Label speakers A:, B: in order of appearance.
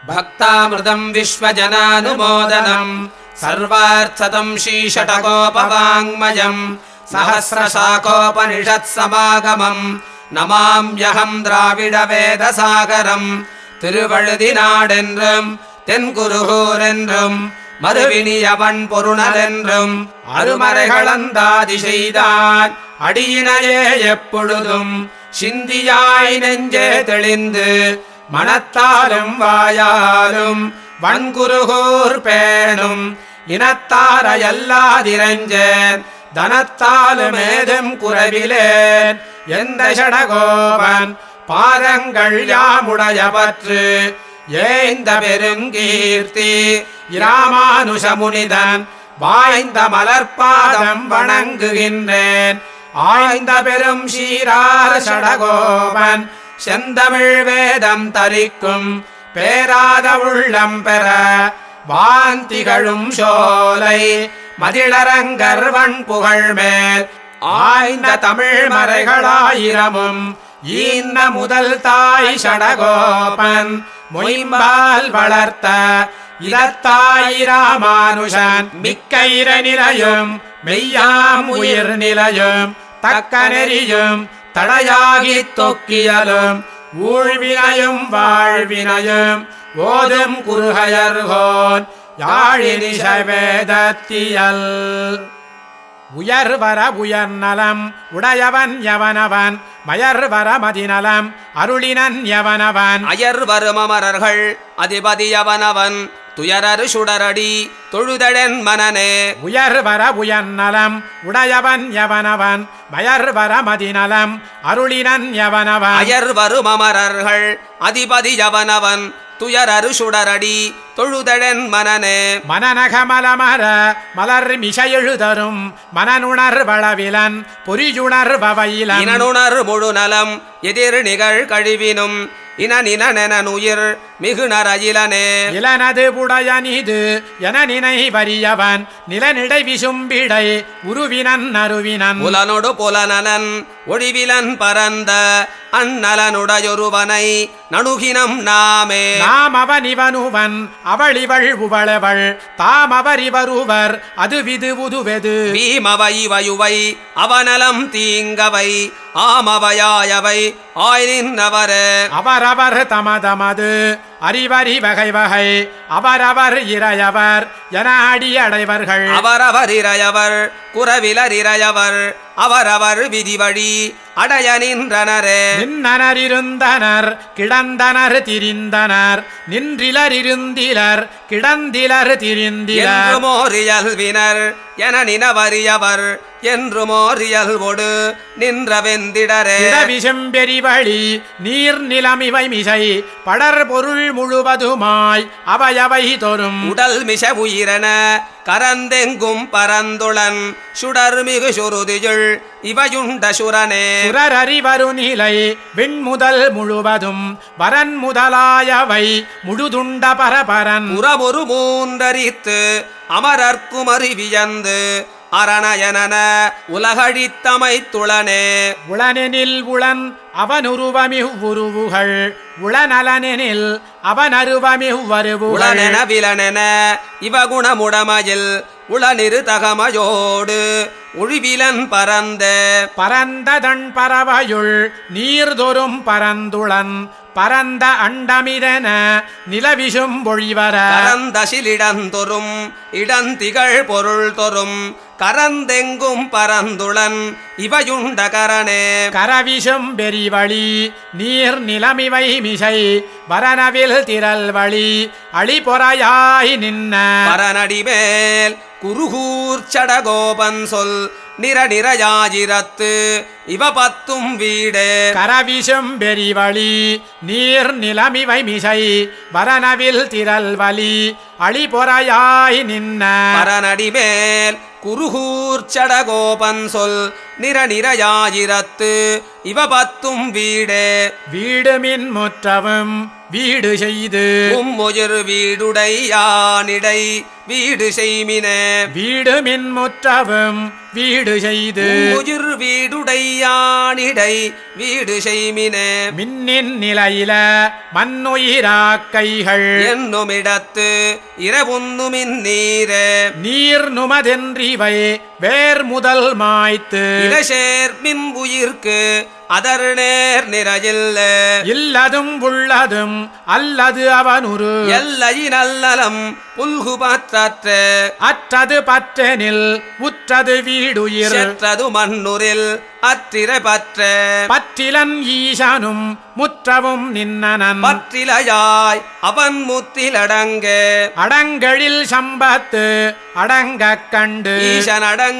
A: भक्तामृतं विश्वजनानुमोदनं सर्वार्थदं श्रीषटकोपवाङ्मयं सहस्रशाखोपनिषत्समागमं नमाम्यहं द्राविडवेदसागरं திருவழுதிநாடென்றும் தென்குருகூரென்றும் மறுவினியவன் பொருணலென்றும் அருமறைகளந்தாதி செய்தான் அடியினையே எப்பொழுதும் சிந்தியாய் நெஞ்சே தெளிந்து மனத்தாலும் வாயாலும் வன்குருகூர் பேணும் இனத்தாரையல்லாதிரஞ்சேன் தனத்தாலும் ஏதும் குறைவிலேன் எந்த ஷடகோபன் பாதங்கள் யாமுடையவற்று ஏந்த பெருங்கீர்த்தி இராமானுஷமுனிதன் வாய்ந்த மலர்பாதம் வணங்குகின்றேன் ஆய்ந்த பெரும் சீரார ஷடகோபன் செந்தமிழ் வேதம் தரிக்கும் பேராத உள்ளம் பெற வாந்திகளும் சோலை மதிளரங்கர்வன் புகழ்மேல் ஆய்ந்த தமிழ் மறைகளாயிரமும் ஈந்த முதல் தாய் ஷடகோபன் மொயம்பால் வளர்த்த இதத்தாய் ராமானுஷன் மிக்க இர நிலையும் மெய்யாம் உயிர் நிலையும் தக்க நெறியும் தடையாகி தொக்கியலும் ஊழ்வினையும் வாழ்வினையும் ஓதும் குருகையர்கோன் யாழினிஷ வேதத்தியல் உயர்வர உயர்நலம் உடையவன் எவனவன் மயர்வர மதிநலம் அருளினன் எவனவன்
B: அயர்வரும் அமரர்கள் அதிபதியவனவன் துயரரு சுடரடி தொழுதழன் மனனே
A: உயர்வர உயர்நலம் உடையவன் எவனவன் மயர்வர மதிநலம் அருளினன் எவனவன்
B: அயர்வரும் அமரர்கள் அதிபதியவனவன் துயரரு சுடரடி தொழுதழன் மனனே
A: மனநகமலமர மலர் மிசையெழுதரும் மனனுணர் வளவிலன் பொறியுணர் பவையிலன்
B: இனனுணர் முழுநலம் எதிர் நிகழ் கழிவினும் இனநினனுயிர் மிகுநரயிலனே
A: இளனது புடையனிது என நினை வரியவன் நிலனிடை விசும்பிடை உருவினன் அருவினன்
B: புலனொடு புலநலன் ஒழிவிலன் பரந்த அந்நலனுடையொருவனை நணுகினம் நாமே
A: நாம் அவன் இவனுவன் அவள் இவள் உவளவள் தாம் அவர் இவருவர் அது விது உதுவெது
B: பீமவை வயுவை அவனலம் தீங்கவை ஆமவையாயவை ஆய்நின்றவரே
A: அவரவர் தமதமது அறிவறி வகை வகை அவரவர் இறையவர் என அடியடைவர்கள்
B: அவரவர் இறையவர் குறவிலர் இறையவர் அவரவர் விதிவழி அடைய நின்றனரே
A: நின்னனர் இருந்தனர் கிடந்தனர் திரிந்தனர் நின்றிலர் இருந்திலர் கிடந்திலர் திரிந்திலர்
B: என்றுமோரியல்வினர் என நினவறியவர் என்றுமோரியல்வொடு நின்றவெந்திடரே
A: விசம்பெரிவழி நீர் நிலமிவை மிசை படர் பொருள் முழுவதுமாய் அவையவை தோறும்
B: உடல் மிச உயிரென கரந்தெங்கும் பரந்துளன் சுடர்மிகு சுருதியுள் இவையுண்ட சுரனே
A: சுரறிவரு நிலை விண்முதல் முழுவதும் வரன் முதலாயவை முழுதுண்ட பரபரன்
B: புறமொரு மூன்றரித்து அமரர்க்குமறி வியந்து அரணயனன உலகழித்தமைத்துளனே
A: உளனெனில் உளன் அவனுருவமிவ்வுருவுகள் உளநலனெனில் அவனருவமிவ்வருவுகள்
B: உளனென விலனென இவகுணமுடமையில் உளனிரு தகமையோடு ஒழிவிலன் பரந்த
A: பரந்ததன் பறவையுள் நீர்தொரும் பரந்துளன் பரந்த அண்டமிதன நிலவிசும் பொழிவர
B: பரந்தசிலிடந்தொரும் இடந்திகள் பொருள் தொரும் கரந்தெங்கும் பரந்துளன் இவையுண்ட கரணே
A: கரவிசும் பெரிவழி நீர் நிலமிவை மிசை வரனவில் திரள் வழி அழிபொறையாய் நின்ன
B: பரநடிமேல் குருகூர் சடகோபன் சொல் நிரநிரயாயிரத்து இவ பத்தும் வீடே
A: கரவிசும் பெரிவழி நீர் நிலமிவை மிசை வரனவில் திரள் வழி அழிபொறையாய் நின்ன
B: பரநடிமேல் குருகூர் சடகோபன் சொல் நிரநிரையாயிரத்து இவ பத்தும் வீடே
A: வீடுமின் முற்றவும் வீடு செய்து
B: உம்முயிர் வீடுடையானிடை வீடு செய்மினே
A: வீடுமின் முற்றவும் வீடு செய்து
B: உயிர் வீடுடையானிடை வீடு செய்மினே
A: மின்னின் நிலையில மண்ணுயிராக்கைகள்
B: என்னுமிடத்து இரவுண்ணுமின் நீரே
A: நீர் நுமதென்றிவை வேர் முதல் மாய்த்து
B: இடசேர்மின் உயிர்க்கு அதர் நேர் நிறையில்ல
A: இல்லதும் உள்ளதும் அல்லது அவனுரு
B: எல்லையின் அல்லலம் புல்கு பற்றற்ற
A: அற்றது பற்றெனில் உற்றது வீடுயிர்
B: செற்றது மண்ணுரில் அற்றிர பற்ற
A: பற்றிலன் ஈசனும் முற்றவும் நின்னனன்
B: பற்றிலையாய் அவன் முத்திலடங்க
A: அடங்கழில் சம்பத்து அடங்கக் கண்டு
B: ஈசன் அடங்க